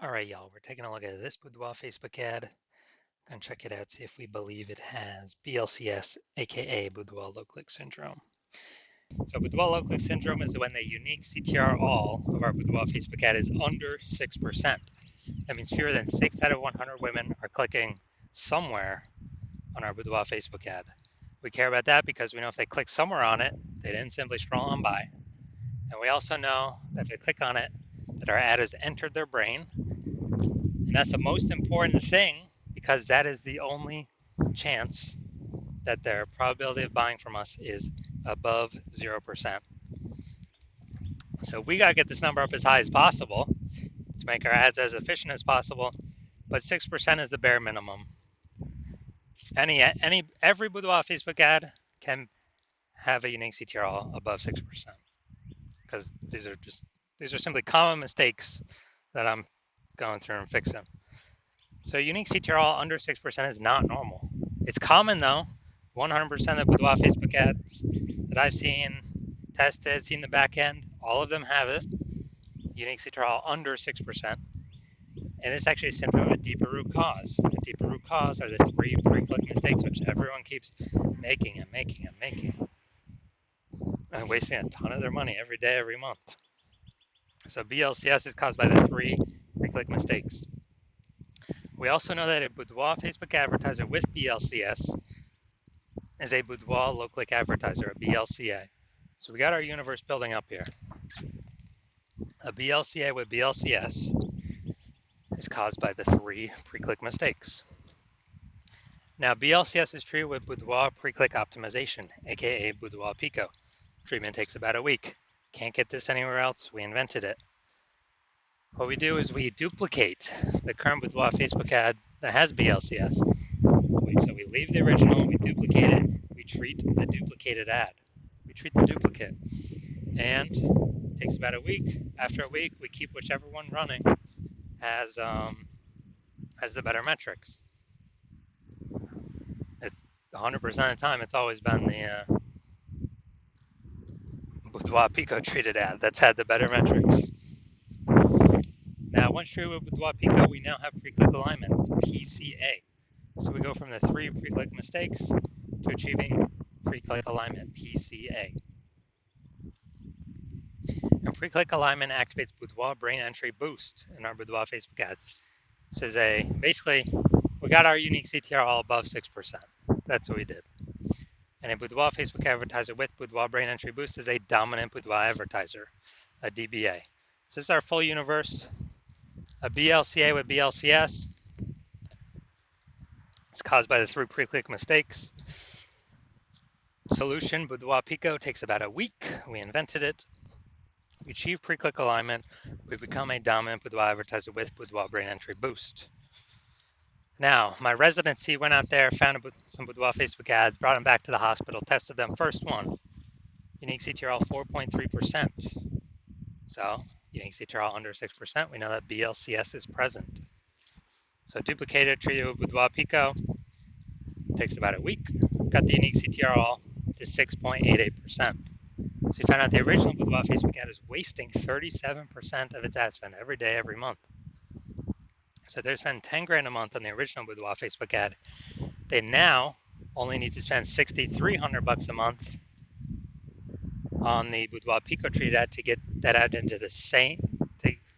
All right, y'all, we're taking a look at this Boudoir Facebook ad. Gonna check it out, see if we believe it has BLCS, aka Boudoir low click syndrome. So Boudoir low click syndrome is when the unique CTR all of our Boudoir Facebook ad is under 6%. That means fewer than 6 out of 100 women are clicking somewhere on our Boudoir Facebook ad. We care about that because we know if they click somewhere on it, they didn't simply scroll on by. And we also know that if they click on it, that our ad has entered their brain. And that's the most important thing because that is the only chance that their probability of buying from us is above 0%. So we got to get this number up as high as possible to make our ads as efficient as possible, but 6% is the bare minimum. Every Boudoir Facebook ad can have a unique CTR above 6% because these are simply common mistakes that I'm going through and fixing. So unique CTR under 6% is not normal. It's common though. 100% of Boudoir Facebook ads that I've seen, tested, seen the back end, all of them have it. Unique CTR under 6%. And this actually stems from a deeper root cause. The deeper root cause are the three pre-click mistakes which everyone keeps making and wasting a ton of their money every day, every month. So BLCS is caused by the three pre-click mistakes. We also know that a Boudoir Facebook advertiser with BLCS is a Boudoir low-click advertiser, a BLCA. So we got our universe building up here. A BLCA with BLCS is caused by the three pre-click mistakes. Now, BLCS is treated with Boudoir pre-click optimization, aka Boudoir Pico. Treatment takes about a week. Can't get this anywhere else. We invented it. What we do is we duplicate the current Boudoir Facebook ad that has BLCS. So we leave the original, we duplicate it, we treat the duplicated ad. We treat the duplicate. And it takes about a week. After a week, we keep whichever one running has the better metrics. It's 100% of the time, it's always been the Boudoir Pico treated ad that's had the better metrics. Now, once treated with Boudoir Pico, we now have pre-click alignment, PCA. So we go from the three pre-click mistakes to achieving pre-click alignment, PCA. And pre-click alignment activates Boudoir brain entry boost in our Boudoir Facebook ads. This is basically, we got our unique CTR all above 6%. That's what we did. And a Boudoir Facebook advertiser with Boudoir brain entry boost is a dominant Boudoir advertiser, a DBA. So this is our full universe. A BLCA with BLCS. It's caused by the three pre-click mistakes. Solution, Boudoir Pico, takes about a week. We invented it. We achieve pre-click alignment. We become a dominant Boudoir advertiser with Boudoir brain entry boost. Now, my residency went out there, found some Boudoir Facebook ads, brought them back to the hospital, tested them. First one, unique CTRL 4.3%. So, unique CTRL under 6%. We know that BLCS is present. So, duplicated, treated with Boudoir Pico. Takes about a week. Got the unique CTRL to 6.88%. So we found out the original Boudoir Facebook ad is wasting 37% of its ad spend every day, every month. So they're spending 10 grand a month on the original Boudoir Facebook ad. They now only need to spend $6,300 a month on the Boudoir Pico treat ad to get that ad into the same,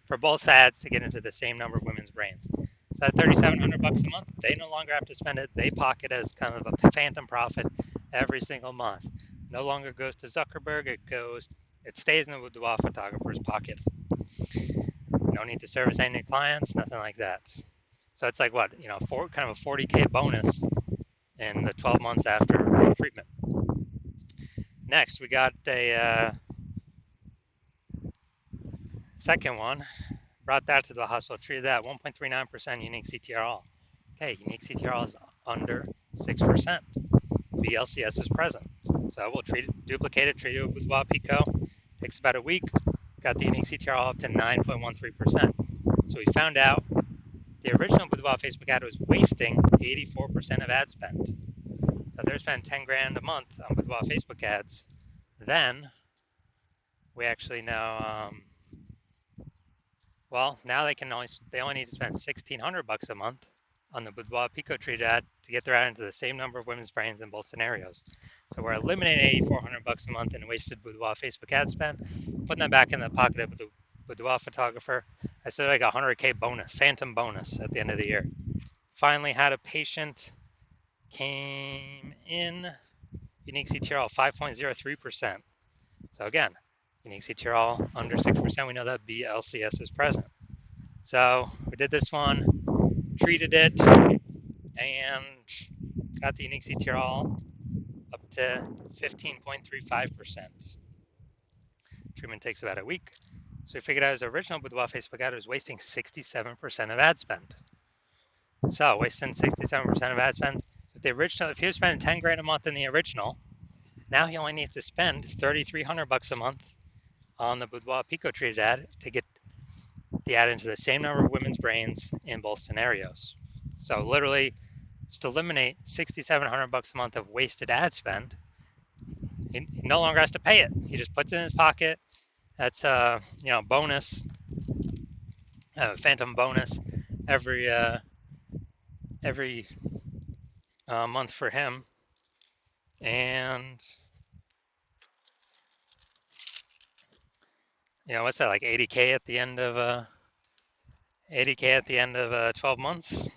for both ads to get into the same number of women's brains. So at $3,700 a month, they no longer have to spend it. They pocket as kind of a phantom profit every single month. No longer goes to Zuckerberg. It stays in the Boudoir photographer's pocket. No need to service any clients, nothing like that. So it's like what, kind of a 40K bonus in the 12 months after treatment. Next, we got a second one. Brought that to the hospital, treated that 1.39% unique CTRL. Okay, unique CTRL is under 6%. BLCS is present. So we'll duplicate it, treat it with Boudoir Pico. Takes about a week. Got the unique CTRL up to 9.13%. So we found out the original Boudoir Facebook ad was wasting 84% of ad spend. So they're spending 10 grand a month on Boudoir Facebook ads. Then we actually know Well, now they only need to spend $1,600 a month on the Boudoir Pico Treat ad to get their ad into the same number of women's brains in both scenarios. So we're eliminating $8,400 a month in wasted Boudoir Facebook ad spend, putting that back in the pocket of the Boudoir photographer. I said like a 100K bonus, phantom bonus at the end of the year. Finally had a patient, came in, unique CTRL 5.03%. So again, unique CTRL under 6%, we know that BLCS is present. So we did this one, treated it, and got the unique CTRL up to 15.35%. Treatment takes about a week. So we figured out his original Boudoir Facebook ad was wasting 67% of ad spend. So wasting 67% of ad spend. So if he was spending 10 grand a month in the original, now he only needs to spend $3,300 a month on the Boudoir Pico Treated ad to get the ad into the same number of women's brains in both scenarios. So literally, just eliminate $6,700 a month of wasted ad spend. He no longer has to pay it. He just puts it in his pocket. That's bonus, phantom bonus every month for him. And what's that, like 80K at the end of 12 months.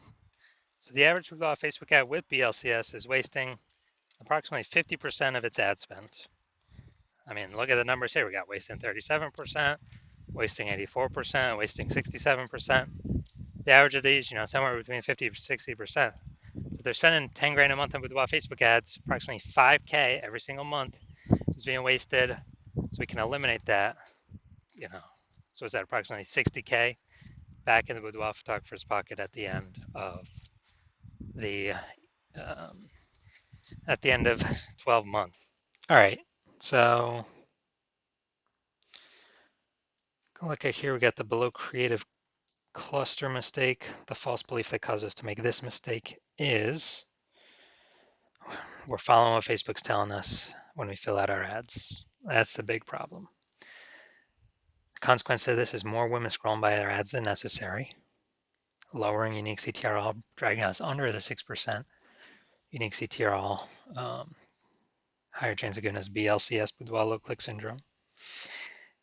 So the average Facebook ad with BLCS is wasting approximately 50% of its ad spend. I mean, look at the numbers here. We got wasting 37%, wasting 84%, wasting 67%. The average of these, somewhere between 50 to 60%. So they're spending 10 grand a month on Boudoir Facebook ads. Approximately 5K every single month is being wasted. So we can eliminate that. So is that approximately 60K back in the Boudoir photographer's pocket at the end of the 12 months. All right, so look at here. We got the below creative cluster mistake. The false belief that caused us to make this mistake is we're following what Facebook's telling us when we fill out our ads. That's the big problem. The consequence of this is more women scrolling by our ads than necessary, lowering unique CTRL, dragging us under the 6% unique CTRL, higher chance of giving us BLCS, Boudoir low click syndrome.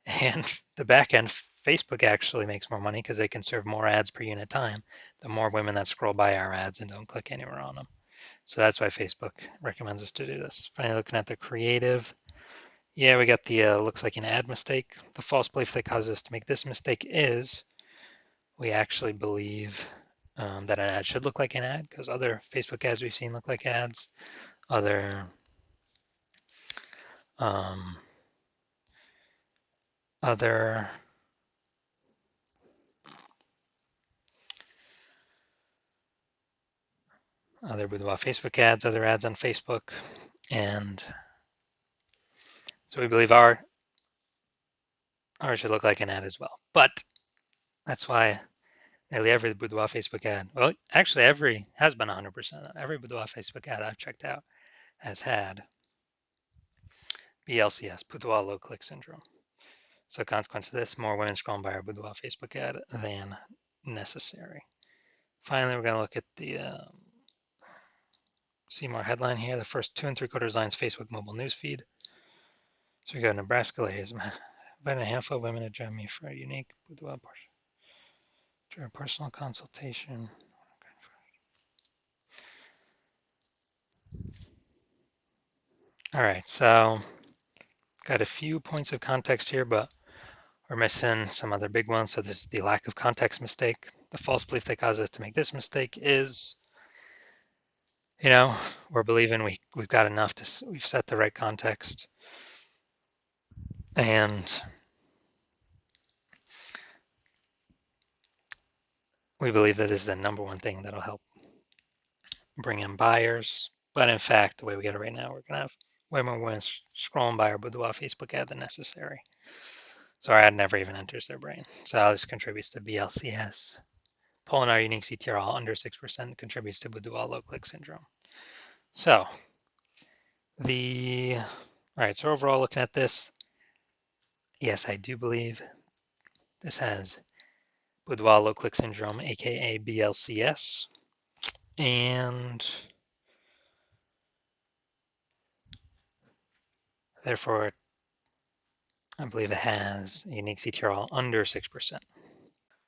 And the back end, Facebook actually makes more money because they can serve more ads per unit time, the more women that scroll by our ads and don't click anywhere on them. So that's why Facebook recommends us to do this. Finally, looking at the creative, yeah, we got the looks like an ad mistake. The false belief that causes us to make this mistake is we actually believe that an ad should look like an ad because other Facebook ads we've seen look like ads. Other Boudoir Facebook ads, other ads on Facebook, and so we believe ours should look like an ad as well. But that's why nearly every Boudoir Facebook ad, well, actually has been 100%. Every Boudoir Facebook ad I've checked out has had BLCS, Boudoir low click syndrome. So consequence of this, more women scrolling by our Boudoir Facebook ad than necessary. Finally, we're going to look at the see more headline here. The first 2 3/4 lines Facebook mobile newsfeed. So we go Nebraska ladies. Inviting a handful of women to join me for a unique Boudoir personal consultation. All right, so got a few points of context here, but we're missing some other big ones. So this is the lack of context mistake. The false belief that caused us to make this mistake is, we're believing we've got enough we've set the right context. And we believe that is the number one thing that'll help bring in buyers. But in fact, the way we get it right now, we're going to have way more women scrolling by our Boudoir Facebook ad than necessary. So our ad never even enters their brain. So this contributes to BLCS. Pulling our unique CTRL under 6% contributes to Boudoir low click syndrome. So all right, so overall looking at this, yes, I do believe this has Boudoir low click syndrome, aka BLCS, and therefore I believe it has a unique CTRL under 6%.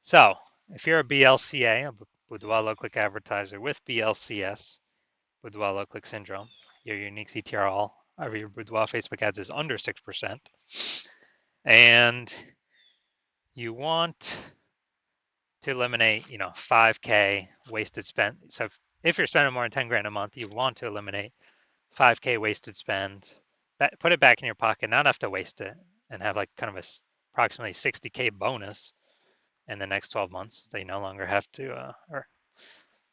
So if you're a BLCA, a Boudoir low click advertiser with BLCS, Boudoir low click syndrome, your unique CTRL of your Boudoir Facebook ads is under 6%, and you want to eliminate, 5K wasted spend. So if you're spending more than 10 grand a month, you want to eliminate 5K wasted spend, put it back in your pocket, not have to waste it, and have like kind of a approximately 60K bonus in the next 12 months. They no longer have to, or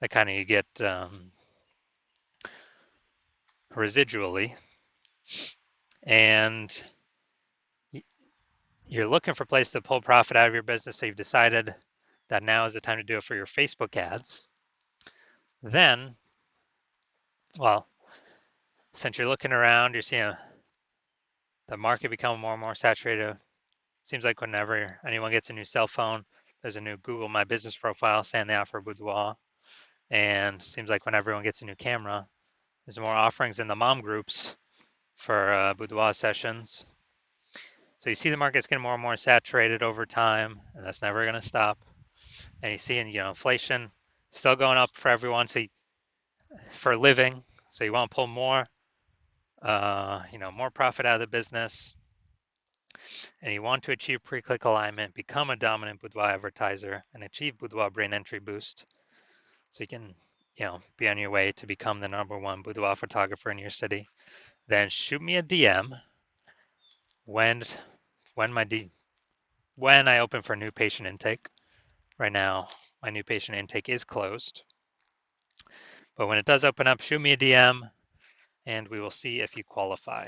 that kind of you get residually, and you're looking for a place to pull profit out of your business. So you've decided that now is the time to do it for your Facebook ads. Then, well, since you're looking around, you're seeing the market become more and more saturated. Seems like whenever anyone gets a new cell phone, there's a new Google My Business profile saying they offer Boudoir. And seems like when everyone gets a new camera, there's more offerings in the mom groups for Boudoir sessions. So you see the market's getting more and more saturated over time, and that's never going to stop. And you see, inflation still going up for everyone. So for a living, so you want to pull more, more profit out of the business, and you want to achieve pre-click alignment, become a dominant Boudoir advertiser, and achieve Boudoir brain entry boost, so you can, be on your way to become the #1 Boudoir photographer in your city. Then shoot me a DM when I open for new patient intake. Right now, my new patient intake is closed, but when it does open up, shoot me a DM, and we will see if you qualify.